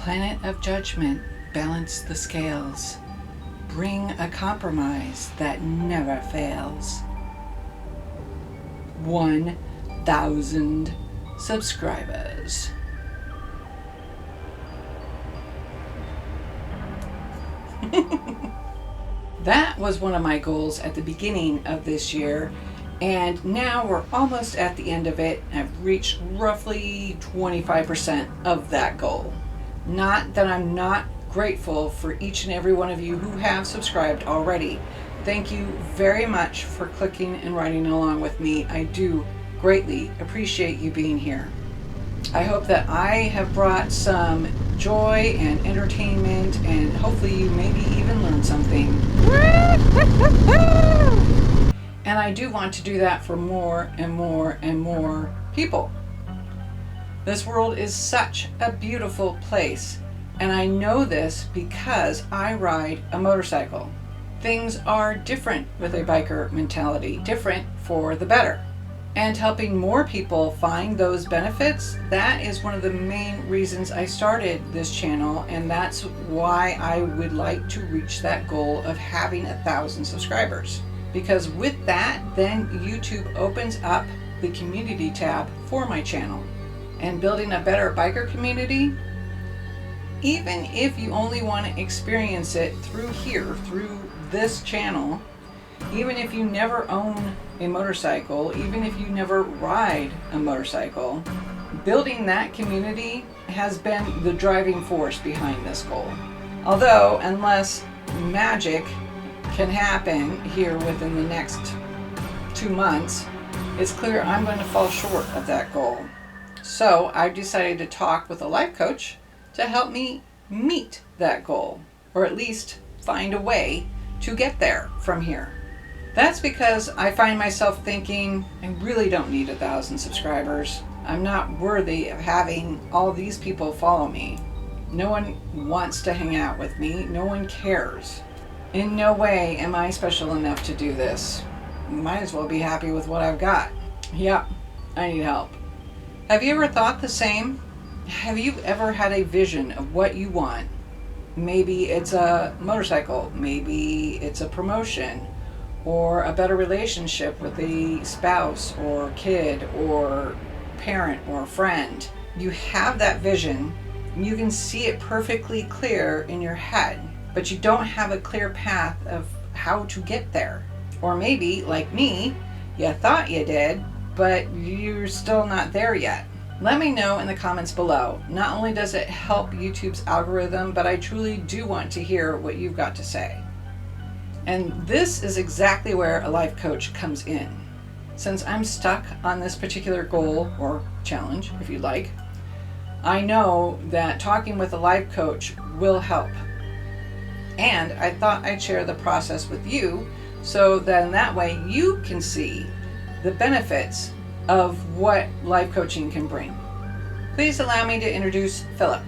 Planet of judgment, balance the scales. Bring a compromise that never fails. 1,000 subscribers. That was one of my goals at the beginning of this year, and now we're almost at the end of it. I've reached roughly 25% of that goal. Not that I'm not grateful for each and every one of you who have subscribed already. Thank you very much for clicking and riding along with me. I do greatly appreciate you being here. I hope that I have brought some joy and entertainment, and hopefully you maybe even learned something. And I do want to do that for more and more and more people. This world is such a beautiful place, and I know this because I ride a motorcycle. Things are different with a biker mentality, different for the better. And helping more people find those benefits, that is one of the main reasons I started this channel, and that's why I would like to reach that goal of having 1,000 subscribers. Because with that, then YouTube opens up the community tab for my channel. And building a better biker community, even if you only want to experience it through here, through this channel, even if you never own a motorcycle, even if you never ride a motorcycle, building that community has been the driving force behind this goal. Although, unless magic can happen here within the next 2 months, it's clear I'm going to fall short of that goal. So I've decided to talk with a life coach to help me meet that goal, or at least find a way to get there from here. That's because I find myself thinking, I really don't need 1,000 subscribers. I'm not worthy of having all these people follow me. No one wants to hang out with me. No one cares. In no way am I special enough to do this. Might as well be happy with what I've got. Yep, I need help. Have you ever thought the same? Have you ever had a vision of what you want? Maybe it's a motorcycle. Maybe it's a promotion, or a better relationship with a spouse or kid or parent or friend. You have that vision, and you can see it perfectly clear in your head, but you don't have a clear path of how to get there. Or maybe, like me, you thought you did, but you're still not there yet. Let me know in the comments below. Not only does it help YouTube's algorithm, but I truly do want to hear what you've got to say. And this is exactly where a life coach comes in. Since I'm stuck on this particular goal, or challenge if you like, I know that talking with a life coach will help. And I thought I'd share the process with you, so then that way you can see the benefits of what life coaching can bring. Please allow me to introduce Philip.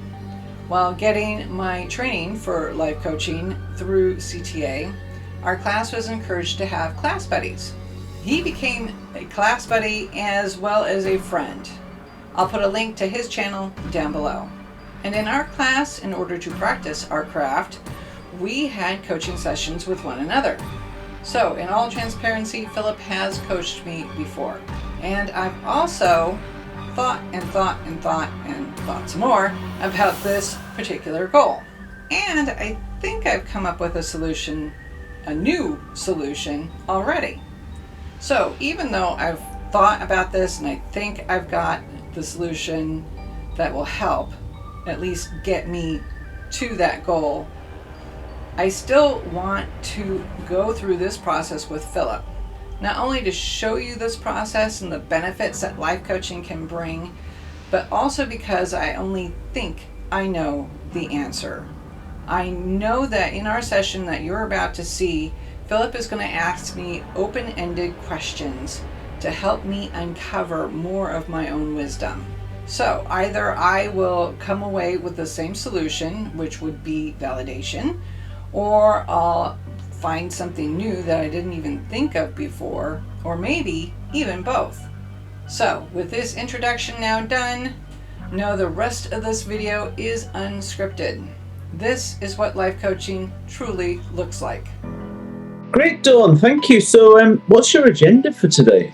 While getting my training for life coaching through CTA, our class was encouraged to have class buddies. He became a class buddy as well as a friend. I'll put a link to his channel down below. And in our class, in order to practice our craft, we had coaching sessions with one another. So in all transparency, Philip has coached me before. And I've also thought some more about this particular goal. And I think I've come up with a new solution already. So even though I've thought about this and I think I've got the solution that will help at least get me to that goal, I still want to go through this process with Philip. Not only to show you this process and the benefits that life coaching can bring, but also because I only think I know the answer. I know that in our session that you're about to see, Philip is going to ask me open-ended questions to help me uncover more of my own wisdom. So either I will come away with the same solution, which would be validation, or I'll find something new that I didn't even think of before, or maybe even both. So with this introduction now done, No, the rest of this video is unscripted. This is what life coaching truly looks like. Great, Dawn. Thank you. So, what's your agenda for today?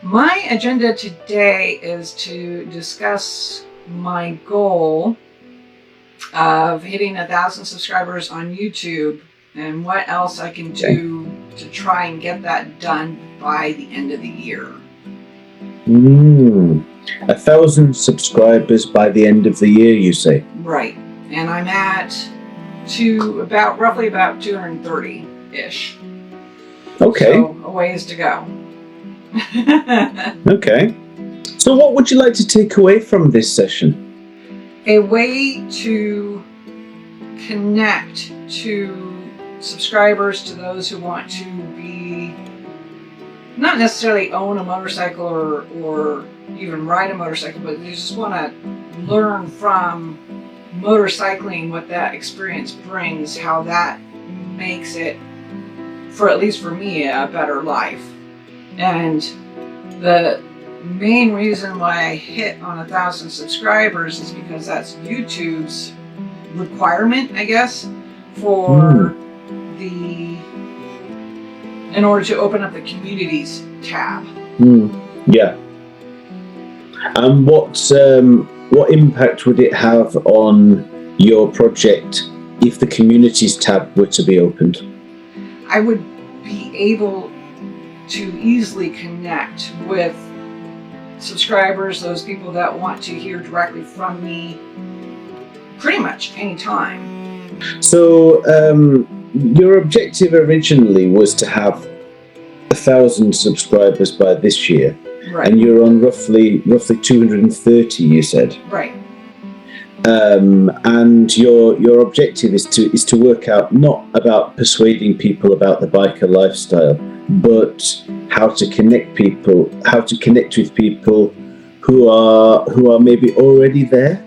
My agenda today is to discuss my goal of hitting 1,000 subscribers on YouTube and what else I can do to try and get that done by the end of the year. 1,000 subscribers by the end of the year, you say? Right. And I'm at roughly about 230-ish. Okay. So a ways to go. Okay. So what would you like to take away from this session? A way to connect to subscribers, to those who want to be, not necessarily own a motorcycle or even ride a motorcycle, but they just want to learn from motorcycling what that experience brings, how that makes it, for at least for me, a better life. And the main reason why I hit on 1,000 subscribers is because that's YouTube's requirement, I guess, for in order to open up the communities tab. Yeah. And what impact would it have on your project if the communities tab were to be opened? I would be able to easily connect with subscribers, those people that want to hear directly from me, pretty much anytime. So your objective originally was to have 1,000 subscribers by this year, right? And you're on roughly 230, you said, right? And your objective is to work out not about persuading people about the biker lifestyle, but how to connect with people who are maybe already there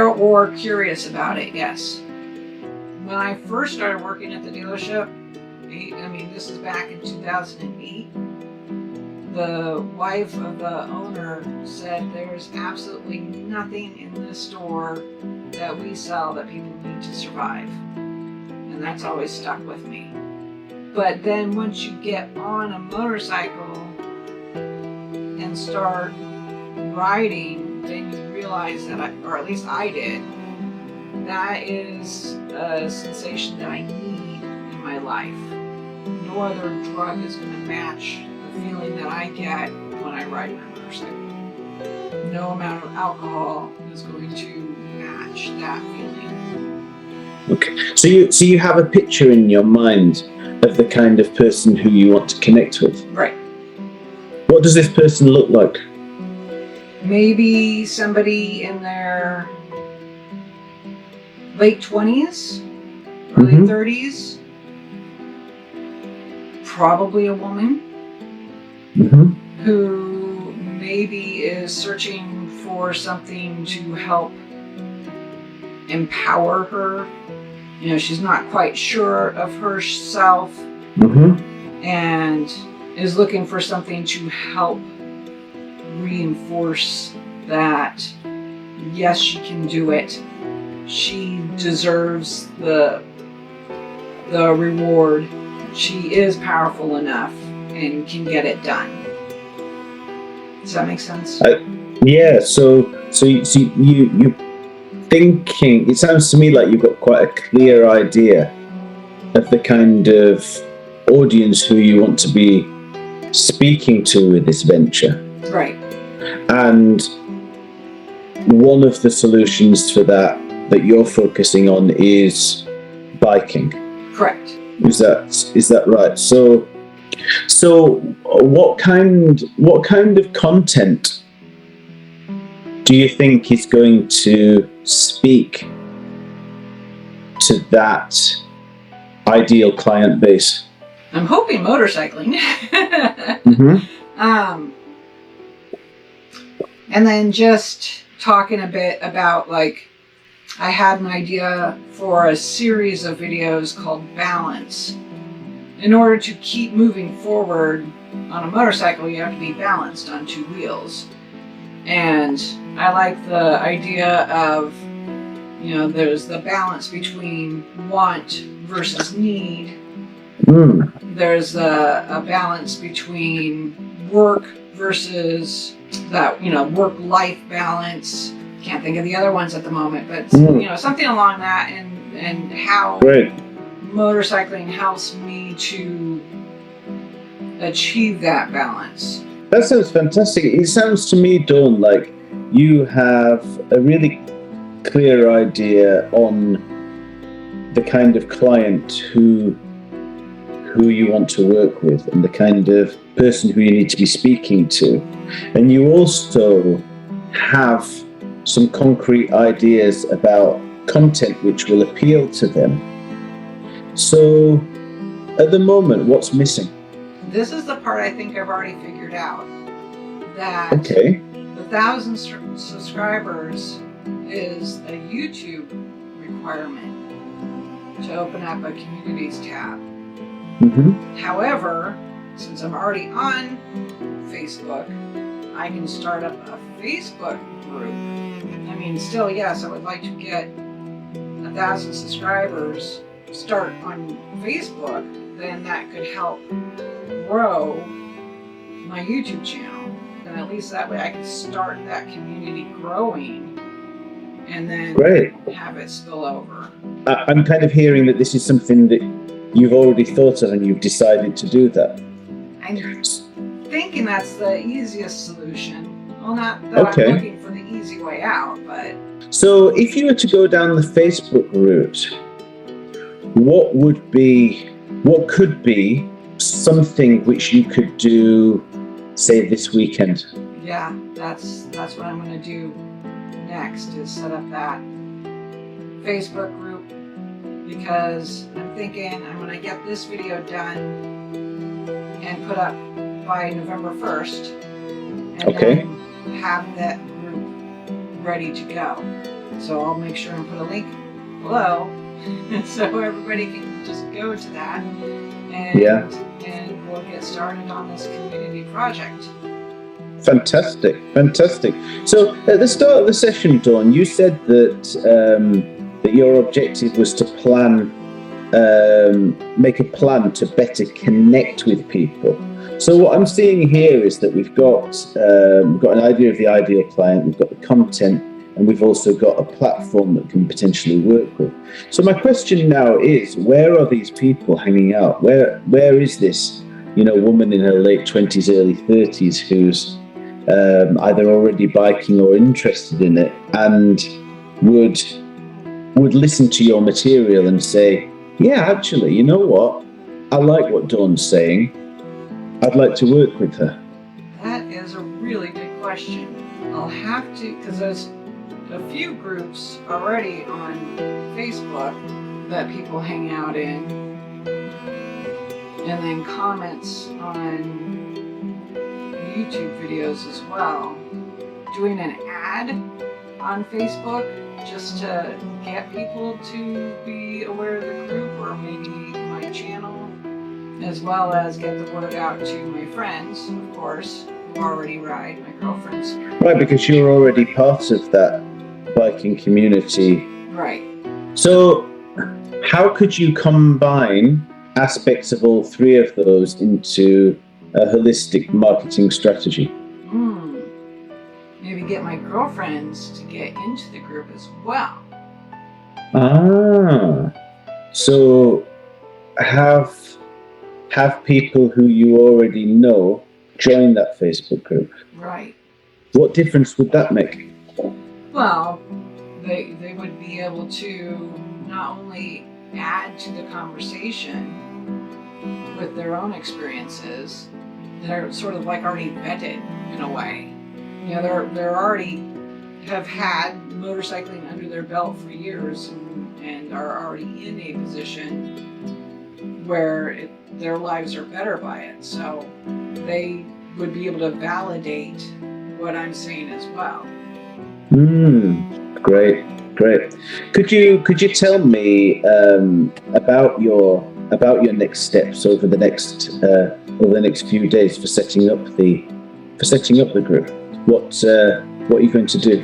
or curious about it. Yes. When I first started working at the dealership, this is back in 2008, the wife of the owner said there's absolutely nothing in this store that we sell that people need to survive. And that's always stuck with me. But then once you get on a motorcycle and start riding, then you realize that, or at least I did, that is a sensation that I need in my life. No other drug is going to match the feeling that I get when I ride my motorcycle. No amount of alcohol is going to match that feeling. Okay, so you have a picture in your mind of the kind of person who you want to connect with. Right. What does this person look like? Maybe somebody in their late 20s, early 30s. Probably a woman who maybe is searching for something to help empower her. She's not quite sure of herself and is looking for something to help reinforce that, yes, she can do it. She deserves the reward. She is powerful enough and can get it done. Does that make sense? Yeah. So you thinking. It sounds to me like you've got quite a clear idea of the kind of audience who you want to be speaking to with this venture. Right. And one of the solutions for that you're focusing on is biking. Correct. Is that right? So what kind of content do you think is going to speak to that ideal client base? I'm hoping motorcycling. And then just talking a bit about, like, I had an idea for a series of videos called Balance. In order to keep moving forward on a motorcycle, you have to be balanced on two wheels. And I like the idea of, there's the balance between want versus need. There's a balance between work versus that, work-life balance. Can't think of the other ones at the moment, but something along that, and how motorcycling helps me to achieve that balance. That sounds fantastic. It sounds to me, Dawn, like you have a really clear idea on the kind of client who you want to work with and the kind of person who you need to be speaking to. And you also have some concrete ideas about content which will appeal to them. So at the moment, what's missing? This is the part I think I've already figured out. That the 1,000 subscribers is a YouTube requirement to open up a communities tab. However, since I'm already on Facebook, I can start up a Facebook group. I mean, still, yes, I would like to get 1,000 subscribers, start on Facebook, then that could help grow my YouTube channel. And at least that way I can start that community growing and then have it spill over. I'm kind of hearing that this is something that you've already thought of and you've decided to do that. I'm thinking that's the easiest solution. Well, not that I'm looking for the easy way out, but... So if you were to go down the Facebook route, what could be something which you could do, say, this weekend? Yeah, that's what I'm going to do next, is set up that Facebook group, because I'm thinking I'm going to get this video done and put up by November 1st, and then have that group ready to go. So I'll make sure and put a link below so everybody can just go to that and we'll get started on this community project. Fantastic. So at the start of the session, Dawn, you said that your objective was to make a plan to better connect with people. So what I'm seeing here is that we've got an idea of the ideal client, we've got the content, and we've also got a platform that can potentially work with. So my question now is, where are these people hanging out? Where is this, woman in her late 20s, early 30s who's either already biking or interested in it and would listen to your material and say, yeah, actually, you know what? I like what Dawn's saying. I'd like to work with her. That is a really good question. I'll have to, because there's a few groups already on Facebook that people hang out in, and then comments on YouTube videos as well. Doing an ad on Facebook just to get people to be aware of the group or maybe my channel, as well as get the word out to my friends, of course, who already ride, my girlfriends. Right, because you're already part of that biking community. Right. So how could you combine aspects of all three of those into a holistic marketing strategy? Maybe get my girlfriends to get into the group as well. So have people who you already know join that Facebook group. Right. What difference would that make? Well, they would be able to not only add to the conversation with their own experiences, they're sort of like already vetted in a way. They're already have had motorcycling under their belt for years and are already in a position where their lives are better by it. So they would be able to validate what I'm saying as well. Great. Could you tell me about your next steps over the next few days for setting up the group? What are you going to do?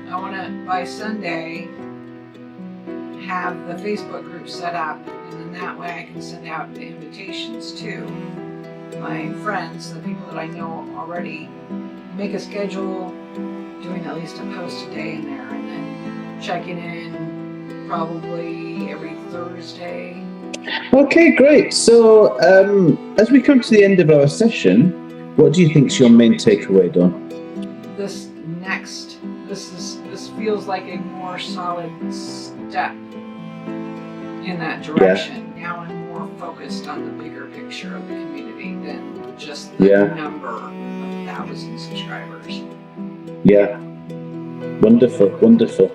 I want to, by Sunday, have the Facebook group set up, and then that way I can send out the invitations to my friends, the people that I know already, make a schedule, doing at least a post a day in there, and then checking in probably every Thursday. Okay, great. So as we come to the end of our session, what do you think is your main takeaway, Dawn? This feels like a more solid step in that direction. Yeah. Now I'm more focused on the bigger picture of the community than just the number of 1,000 subscribers. Yeah. Wonderful, wonderful.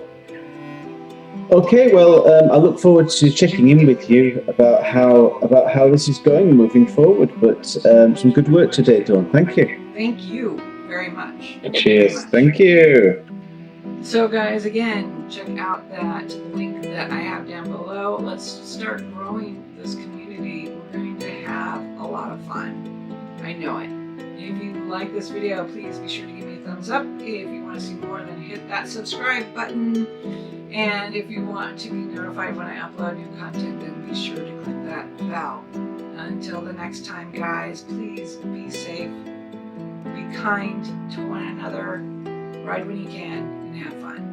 Okay, well, I look forward to checking in with you about how this is going moving forward. But some good work today, Dawn. Thank you. Thank you very much. Cheers. Thank you. So, guys, again, check out that link that I have down below. Let's start growing this community. We're going to have a lot of fun. I know it. If you like this video, please be sure to give me a thumbs up. If you want to see more, then hit that subscribe button. And if you want to be notified when I upload new content, then be sure to click that bell. Until the next time, guys, please be safe, be kind to one another, ride when you can, and have fun.